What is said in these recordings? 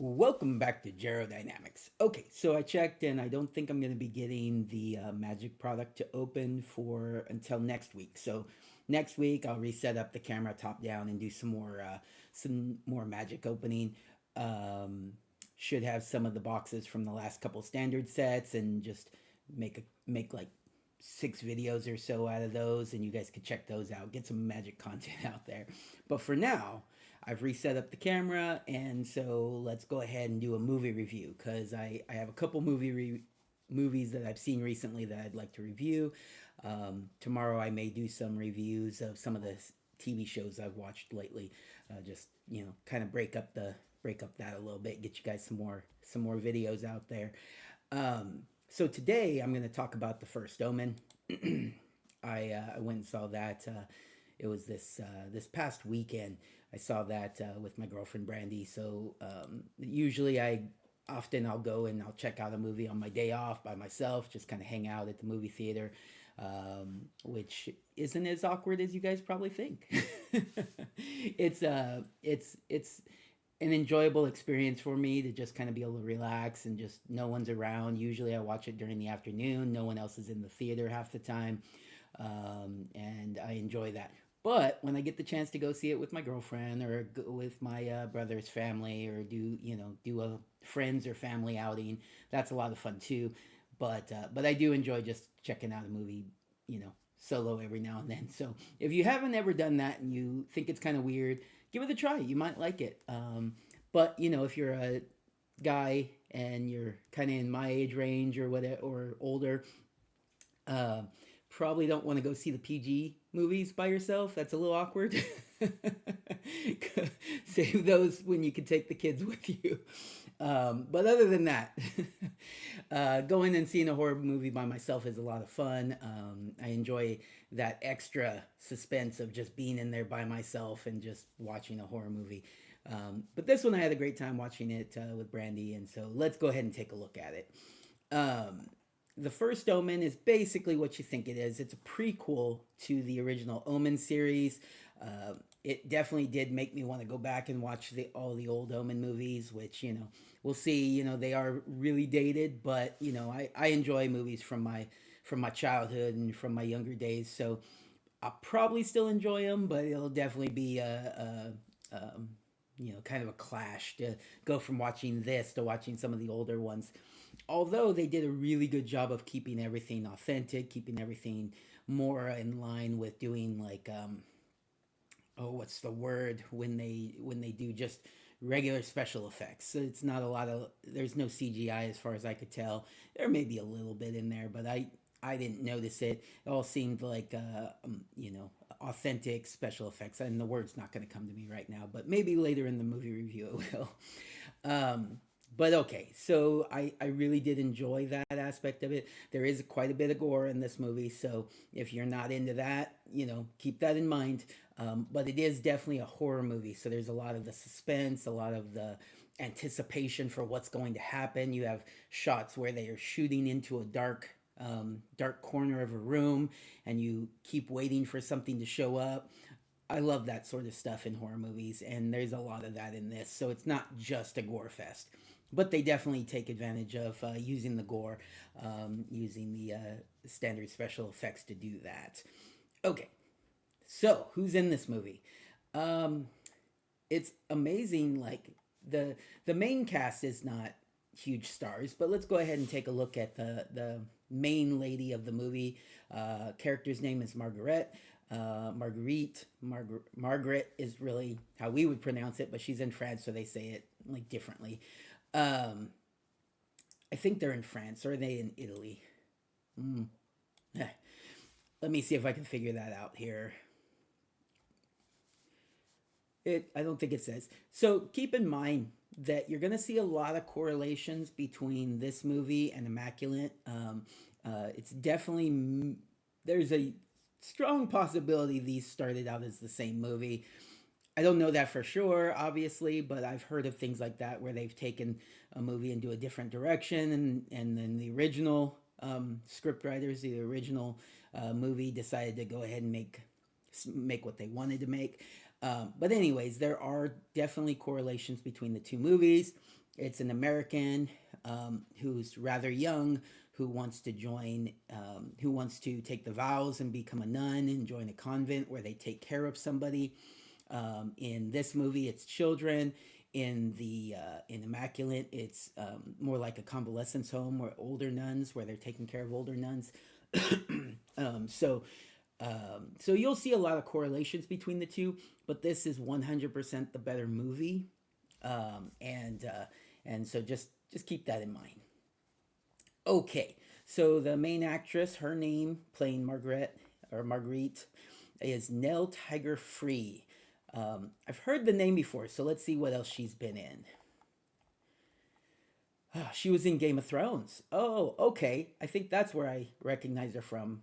Welcome back to Dynamics. Okay, so I checked and I don't think I'm going to be getting the Magic product to open for until next week. So next week I'll reset up the camera top down and do some more Magic opening. Um, should have some of the boxes from the last couple standard sets and just make like 6 videos or so out of those, and you guys could check those out. Get some Magic content out there. But for now, I've reset up the camera, and so let's go ahead and do a movie review because I have a couple movies that I've seen recently that I'd like to review. Tomorrow I may do some reviews of some of the TV shows I've watched lately. Just kind of break up that a little bit, get you guys some more videos out there. So today I'm going to talk about the First Omen. I went and saw that. It was this past weekend. I saw that with my girlfriend Brandy. So usually I'll go and I'll check out a movie on my day off by myself, just kind of hang out at the movie theater, which isn't as awkward as you guys probably think. It's an enjoyable experience for me to just kind of be able to relax and just no one's around. Usually I watch it during the afternoon. No one else is in the theater half the time. And I enjoy that. But when I get the chance to go see it with my girlfriend or go with my brother's family or do a friends or family outing, that's a lot of fun too. But I do enjoy just checking out a movie, solo every now and then. So if you haven't ever done that and you think it's kind of weird, give it a try. You might like it. But if you're a guy and you're kind of in my age range or whatever or older, uh, probably don't want to go see the PG movies by yourself. That's a little awkward. Save those when you can take the kids with you. But other than that, going and seeing a horror movie by myself is a lot of fun. I enjoy that extra suspense of just being in there by myself and just watching a horror movie. But this one I had a great time watching it with Brandy, and so let's go ahead and take a look at it. Um, the First Omen is basically what you think it is. It's a prequel to the original Omen series. It definitely did make me want to go back and watch all the old Omen movies, which we'll see. They are really dated, but I enjoy movies from my childhood and from my younger days. So I'll probably still enjoy them, but it'll definitely be kind of a clash to go from watching this to watching some of the older ones. Although they did a really good job of keeping everything authentic, keeping everything more in line with doing like what's the word when they do just regular special effects. So it's not a lot of there's no CGI as far as I could tell. There may be a little bit in there, but I didn't notice it. It all seemed like authentic special effects. And the word's not going to come to me right now, but maybe later in the movie review it will. But okay, so I really did enjoy that aspect of it. There is quite a bit of gore in this movie, so if you're not into that, keep that in mind. But it is definitely a horror movie, so there's a lot of the suspense, a lot of the anticipation for what's going to happen. You have shots where they are shooting into a dark corner of a room, and you keep waiting for something to show up. I love that sort of stuff in horror movies, and there's a lot of that in this. So it's not just a gore fest, but they definitely take advantage of using the gore, using the standard special effects to do that. Okay, so who's in this movie? Um, it's amazing. Like the main cast is not huge stars, but let's go ahead and take a look at the main lady of the movie. Character's name is Margaret. Margaret is really how we would pronounce it, but she's in France, so they say it like differently. Um, I think they're in France, or are they in Italy? Mm. Eh, Let me see if I can figure that out here. I don't think it says. So keep in mind that you're going to see a lot of correlations between this movie and Immaculate. It's definitely there's a strong possibility these started out as the same movie. I don't know that for sure, obviously, but I've heard of things like that where they've taken a movie into a different direction, and then the original script writers, the original movie, decided to go ahead and make what they wanted to make. But anyways, there are definitely correlations between the two movies. It's an American who's rather young who wants to who wants to take the vows and become a nun and join a convent where they take care of somebody. In this movie, it's children. In Immaculate, it's more like a convalescence home where older nuns, where they're taking care of older nuns. um, so so you'll see a lot of correlations between the two, but this is 100% the better movie, um, and uh, and so just keep that in mind. Okay, so the main actress, her name playing Margaret or Marguerite, is Nell Tiger Free. I've heard the name before, so let's see what else she's been in. She was in Game of Thrones. Oh, okay. I think that's where I recognize her from.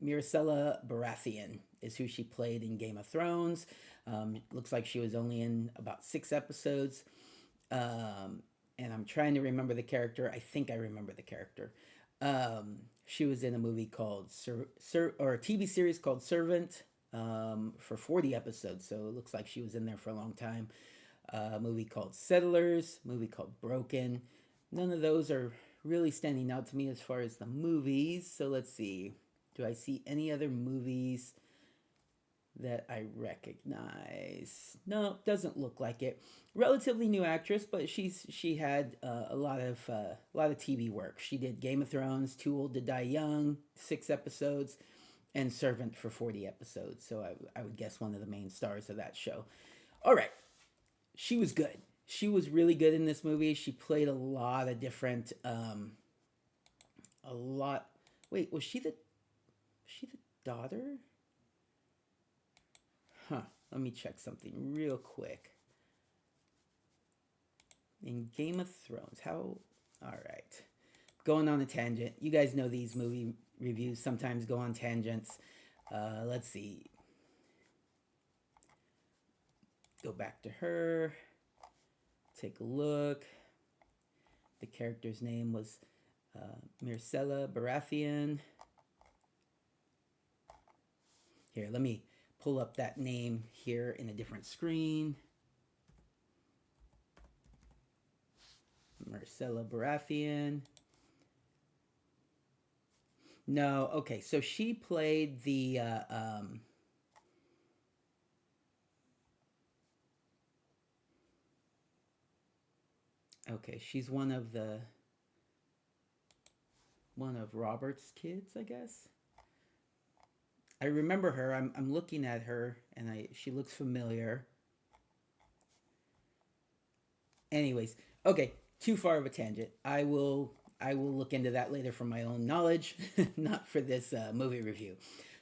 Myrcella Baratheon is who she played in Game of Thrones. Looks like she was only in about 6 episodes. And I'm trying to remember the character. I think I remember the character. She was in a movie called or a TV series called Servant for 40 episodes. So it looks like she was in there for a long time. A movie called Settlers, movie called Broken. None of those are really standing out to me as far as the movies. So let's see. Do I see any other movies that I recognize? No, doesn't look like it. Relatively new actress, but she had a lot of TV work. She did Game of Thrones, Too Old to Die Young, 6 episodes, and Servant for 40 episodes. So I would guess one of the main stars of that show. All right, she was good. She was really good in this movie. She played a lot of different, a lot. Wait, was she the daughter? Huh. Let me check something real quick. In Game of Thrones, how? All right. Going on a tangent. You guys know these movie reviews sometimes go on tangents. Let's see. Go back to her. Take a look. The character's name was Myrcella Baratheon. Here, let me pull up that name here in a different screen. Myrcella Baratheon. No, okay, so she played the okay, she's one of Robert's kids, I guess. I remember her. I'm looking at her, and she looks familiar. Anyways, okay, too far of a tangent. I will look into that later for my own knowledge, not for this movie review.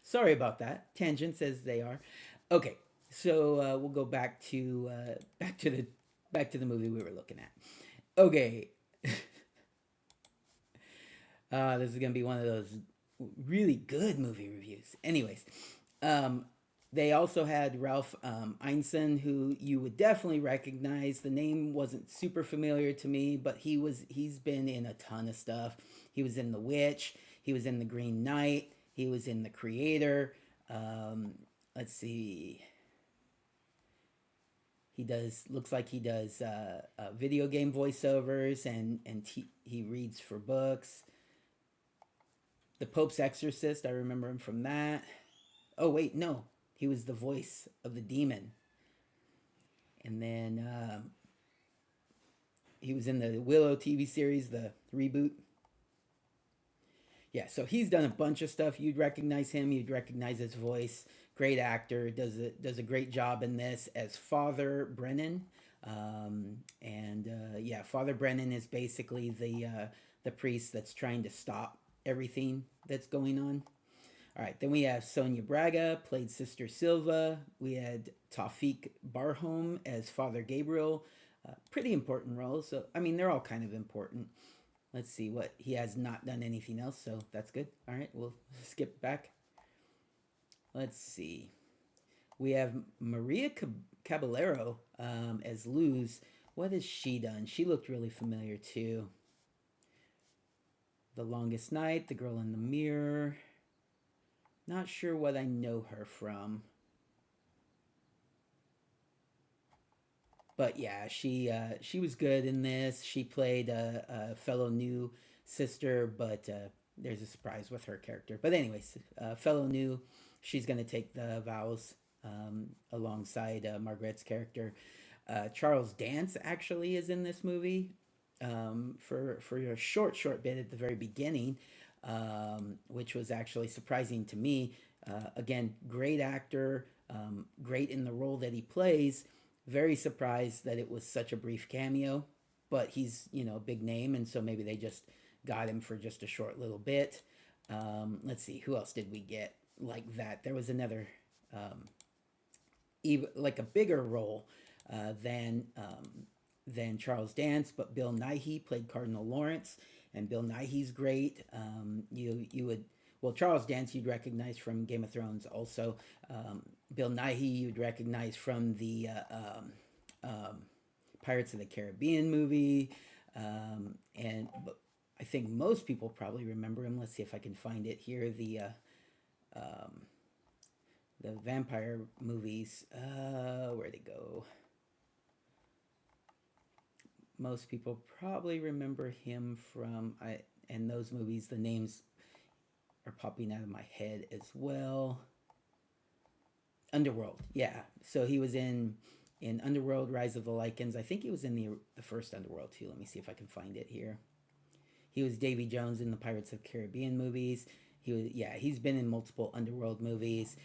Sorry about that. Tangents as they are. Okay, so we'll go back to the movie we were looking at. Okay, this is gonna be one of those really good movie reviews. Anyways, um, they also had Ralph Einstein, who you would definitely recognize. The name wasn't super familiar to me, but he's been in a ton of stuff. He was in The Witch. He was in The Green Knight. He was in The Creator. Let's see. He does looks like he does video game voiceovers and he reads for books. The Pope's Exorcist, I remember him from that. Oh wait, no, he was the voice of the demon. And then he was in the Willow TV series, the reboot. Yeah, so he's done a bunch of stuff. You'd recognize him. You'd recognize his voice. Great actor. Does a great job in this as Father Brennan. And yeah, Father Brennan is basically the priest that's trying to stop everything that's going on. All right, then we have Sonia Braga, played Sister Silva. We had Taufik Barhom as Father Gabriel. Pretty important roles. So, I mean, they're all kind of important. Let's see what he has not done anything else, so that's good. All right, we'll skip back. Let's see. We have Maria Caballero as Luz. What has she done? She looked really familiar too. The Longest Night, The Girl in the Mirror. Not sure what I know her from. but yeah, she was good in this. She played a fellow new sister, but there's a surprise with her character. But anyways, fellow new, she's gonna take the vows alongside Margaret's character. Charles Dance actually is in this movie for a short bit at the very beginning, which was actually surprising to me. Again, great actor, great in the role that he plays. Very surprised that it was such a brief cameo, but he's a big name, and so maybe they just got him for just a short little bit. Let's see, who else did we get like that? There was another, even like a bigger role uh, than um, than Charles Dance, but Bill Nighy played Cardinal Lawrence, and Bill Nighy's great. You would, well, Charles Dance you'd recognize from Game of Thrones. Also, Bill Nighy you'd recognize from the Pirates of the Caribbean movie, and but I think most people probably remember him. Let's see if I can find it here. Um, the vampire movies. Where'd it go? Most people probably remember him from I and those movies. The names are popping out of my head as well. Underworld, yeah. So he was in Underworld, Rise of the Lycans. I think he was in the first Underworld too. Let me see if I can find it here. He was Davy Jones in the Pirates of the Caribbean movies. He was, yeah, he's been in multiple Underworld movies.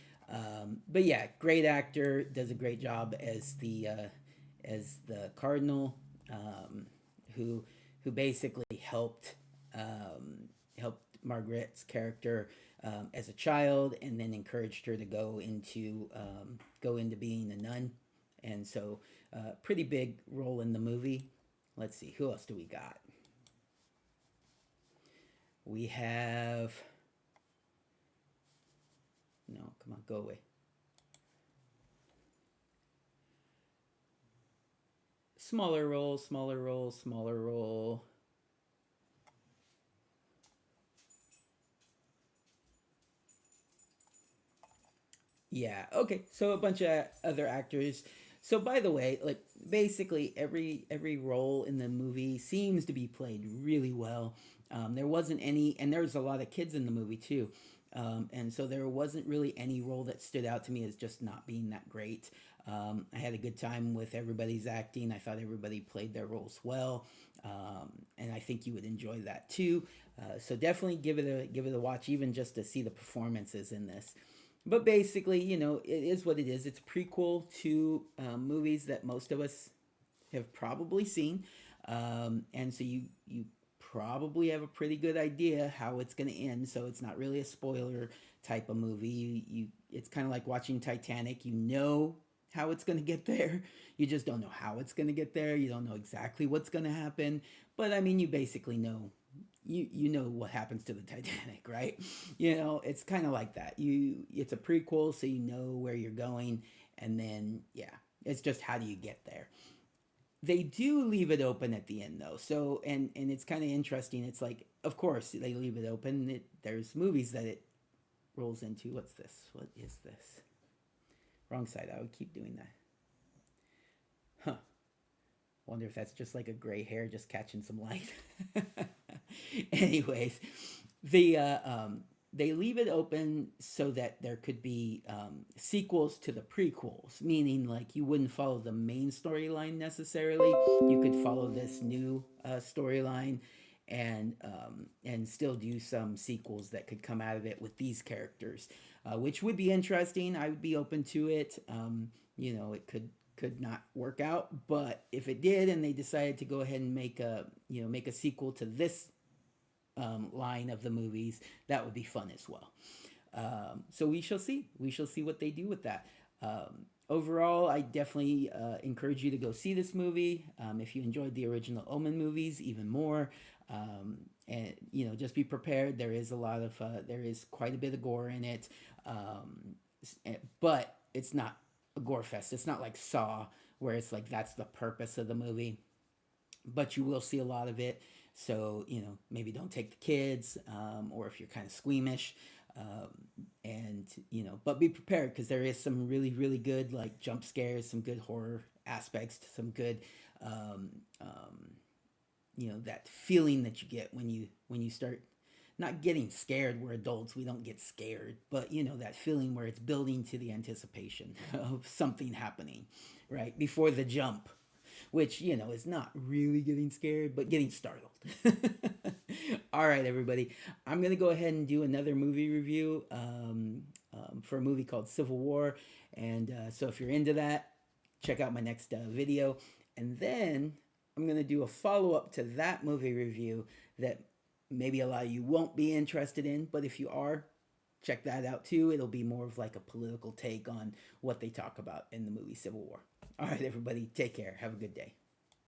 But yeah, great actor, does a great job as the Cardinal, um, who who basically helped Margaret's character as a child, and then encouraged her to go into being a nun, and so pretty big role in the movie. Let's see, who else do we got? We have, no, come on, go away. Smaller role, smaller role, smaller role. Yeah. Okay. So a bunch of other actors. So by the way, like basically every role in the movie seems to be played really well. There wasn't any, and there was a lot of kids in the movie too. And so there wasn't really any role that stood out to me as just not being that great. I had a good time with everybody's acting. I thought everybody played their roles well, and I think you would enjoy that too. So definitely give it a watch, even just to see the performances in this. But basically, it is what it is. It's a prequel to movies that most of us have probably seen, and so you probably have a pretty good idea how it's going to end. So it's not really a spoiler type of movie. You it's kind of like watching Titanic. You know how it's going to get there. You just don't know how it's going to get there. You don't know exactly what's going to happen. But I mean, you basically know you know what happens to the Titanic, right? It's kind of like that. It's a prequel, so you know where you're going, and then yeah, it's just how do you get there. They do leave it open at the end though, so and it's kind of interesting. It's like, of course, they leave it open. There's movies that it rolls into. What's this? What is this? Wrong side. I would keep doing that. Huh. Wonder if that's just like a gray hair just catching some light. Anyways, the they leave it open so that there could be sequels to the prequels, meaning like you wouldn't follow the main storyline necessarily. You could follow this new storyline and still do some sequels that could come out of it with these characters, which would be interesting. I would be open to it. It could not work out, but if it did and they decided to go ahead and make a sequel to this line of the movies, that would be fun as well. So we shall see. We shall see what they do with that. Overall, I definitely encourage you to go see this movie. If you enjoyed the original Omen movies, even more. And just be prepared. There is quite a bit of gore in it, but it's not a gore fest. It's not like Saw, where it's like that's the purpose of the movie, but you will see a lot of it. So maybe don't take the kids, or if you're kind of squeamish, and but be prepared because there is some really really good like jump scares, some good horror aspects, some good, um, um, that feeling that you get when you start not getting scared. We're adults, we don't get scared, but that feeling where it's building to the anticipation of something happening right before the jump, which is not really getting scared but getting startled. All right, everybody, I'm gonna go ahead and do another movie review, for a movie called Civil War, and so if you're into that, check out my next video, and then I'm gonna do a follow-up to that movie review that maybe a lot of you won't be interested in, but if you are, check that out too. It'll be more of like a political take on what they talk about in the movie Civil War. All right, everybody, take care. Have a good day.